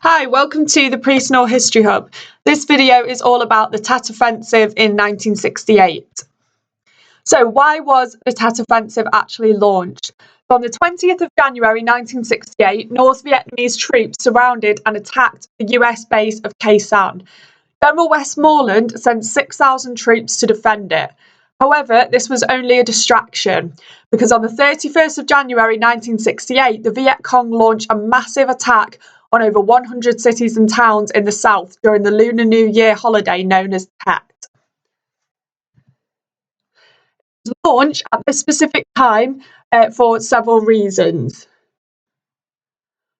Hi, welcome to the Pre-Snow History Hub. This video is all about the Tet Offensive in 1968. So why was the Tet Offensive actually launched? On the 20th of January 1968, North Vietnamese troops surrounded and attacked the US base of Khe Sanh. General Westmoreland sent 6,000 troops to defend it. However, this was only a distraction, because on the 31st of January 1968, the Viet Cong launched a massive attack on over 100 cities and towns in the south during the Lunar New Year holiday known as Tet. It was launched at this specific time for several reasons.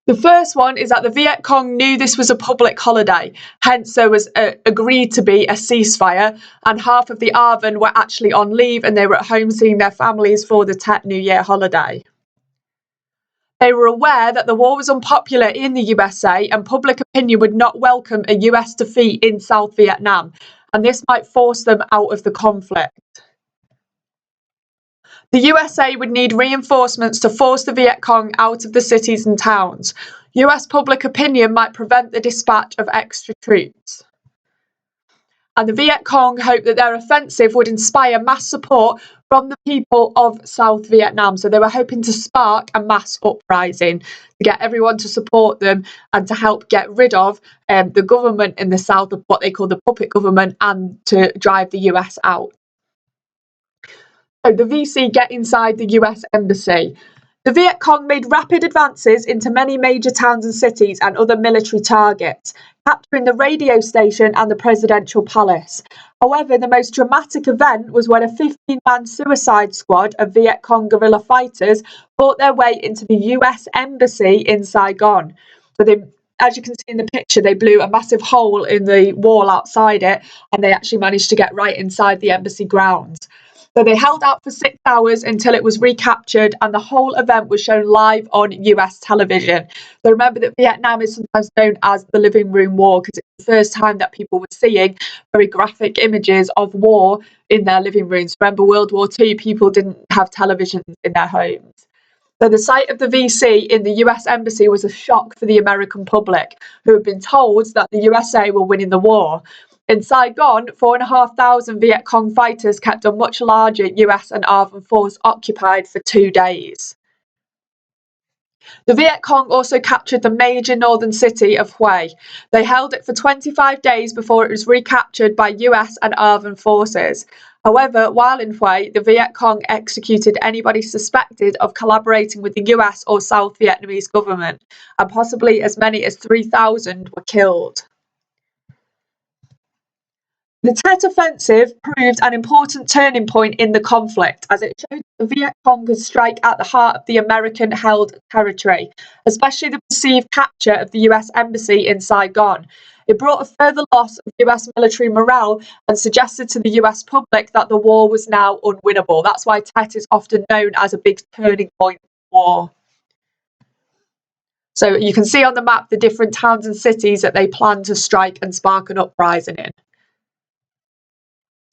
The first one is that the Viet Cong knew this was a public holiday, hence there was agreed to be a ceasefire, and half of the ARVN were actually on leave and they were at home seeing their families for the Tet New Year holiday. They were aware that the war was unpopular in the USA and public opinion would not welcome a US defeat in South Vietnam, and this might force them out of the conflict. The USA would need reinforcements to force the Viet Cong out of the cities and towns. US public opinion might prevent the dispatch of extra troops. And the Viet Cong hoped that their offensive would inspire mass support from the people of South Vietnam. So they were hoping to spark a mass uprising to get everyone to support them and to help get rid of the government in the South, of what they call the puppet government, and to drive the US out. So the VC get inside the US embassy. The Viet Cong made rapid advances into many major towns and cities and other military targets, capturing the radio station and the presidential palace. However, the most dramatic event was when a 15-man suicide squad of Viet Cong guerrilla fighters fought their way into the US embassy in Saigon. So they, as you can see in the picture, they blew a massive hole in the wall outside it, and they actually managed to get right inside the embassy grounds. So they held out for 6 hours until it was recaptured, and the whole event was shown live on US television. So remember that Vietnam is sometimes known as the living room war, because it's the first time that people were seeing very graphic images of war in their living rooms. Remember World War II, people didn't have televisions in their homes. So the sight of the VC in the US embassy was a shock for the American public, who had been told that the USA were winning the war. In Saigon, 4,500 Viet Cong fighters kept a much larger US and ARVN force occupied for 2 days. The Viet Cong also captured the major northern city of Hue. They held it for 25 days before it was recaptured by US and ARVN forces. However, while in Hue, the Viet Cong executed anybody suspected of collaborating with the US or South Vietnamese government, and possibly as many as 3,000 were killed. The Tet Offensive proved an important turning point in the conflict, as it showed the Viet Cong could strike at the heart of the American-held territory, especially the perceived capture of the US Embassy in Saigon. It brought a further loss of US military morale and suggested to the US public that the war was now unwinnable. That's why Tet is often known as a big turning point war. So you can see on the map the different towns and cities that they planned to strike and spark an uprising in.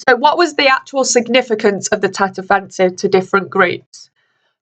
So what was the actual significance of the Tet Offensive to different groups?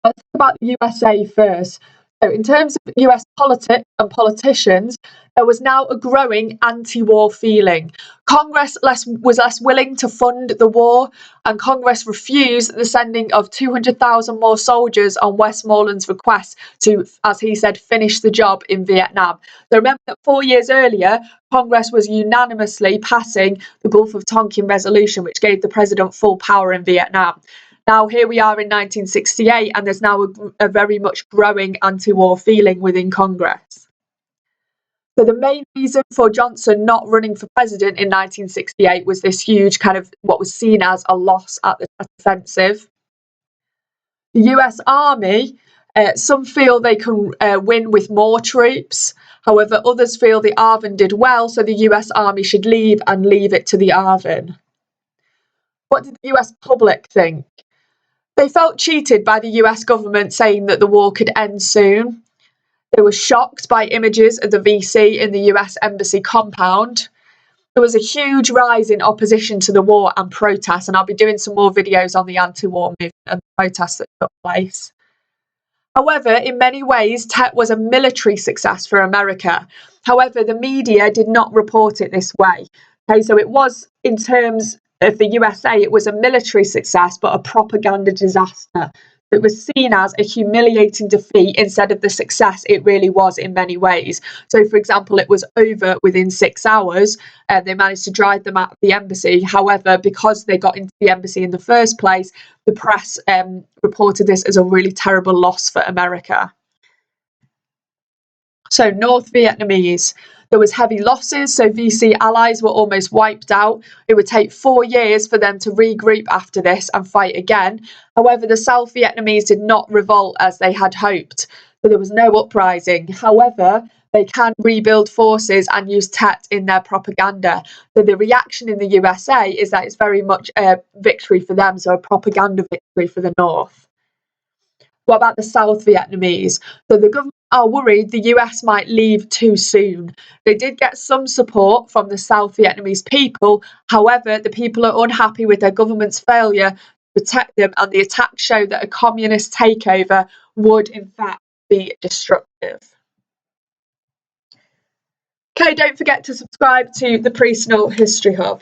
Let's talk about the USA first. So in terms of US politics and politicians, there was now a growing anti-war feeling. Congress was less willing to fund the war, and Congress refused the sending of 200,000 more soldiers on Westmoreland's request to, as he said, finish the job in Vietnam. So remember that 4 years earlier, Congress was unanimously passing the Gulf of Tonkin Resolution, which gave the president full power in Vietnam. Now, here we are in 1968, and there's now a very much growing anti-war feeling within Congress. So the main reason for Johnson not running for president in 1968 was this huge kind of what was seen as a loss at the Tet Offensive. The US Army, some feel they can win with more troops. However, others feel the ARVN did well, so the US Army should leave and leave it to the ARVN. What did the US public think? They felt cheated by the US government saying that the war could end soon. They were shocked by images of the VC in the US Embassy compound. There was a huge rise in opposition to the war and protests, and I'll be doing some more videos on the anti-war movement and the protests that took place. However, in many ways, Tet was a military success for America. However, the media did not report it this way. Okay, so it was, in terms of the USA, it was a military success, but a propaganda disaster. It was seen as a humiliating defeat instead of the success it really was in many ways. So, for example, it was over within 6 hours. They managed to drive them out of the embassy. However, because they got into the embassy in the first place, the press reported this as a really terrible loss for America. So, North Vietnamese. There was heavy losses, so VC allies were almost wiped out. It would take 4 years for them to regroup after this and fight again. However, the South Vietnamese did not revolt as they had hoped, so there was no uprising. However, they can rebuild forces and use Tet in their propaganda. So the reaction in the USA is that it's very much a victory for them, so a propaganda victory for the North. What about the South Vietnamese? So the government are worried the US might leave too soon. They did get some support from the South Vietnamese people. However, the people are unhappy with their government's failure to protect them, and the attacks show that a communist takeover would in fact be destructive. Okay, don't forget to subscribe to the Pre-Snow History Hub.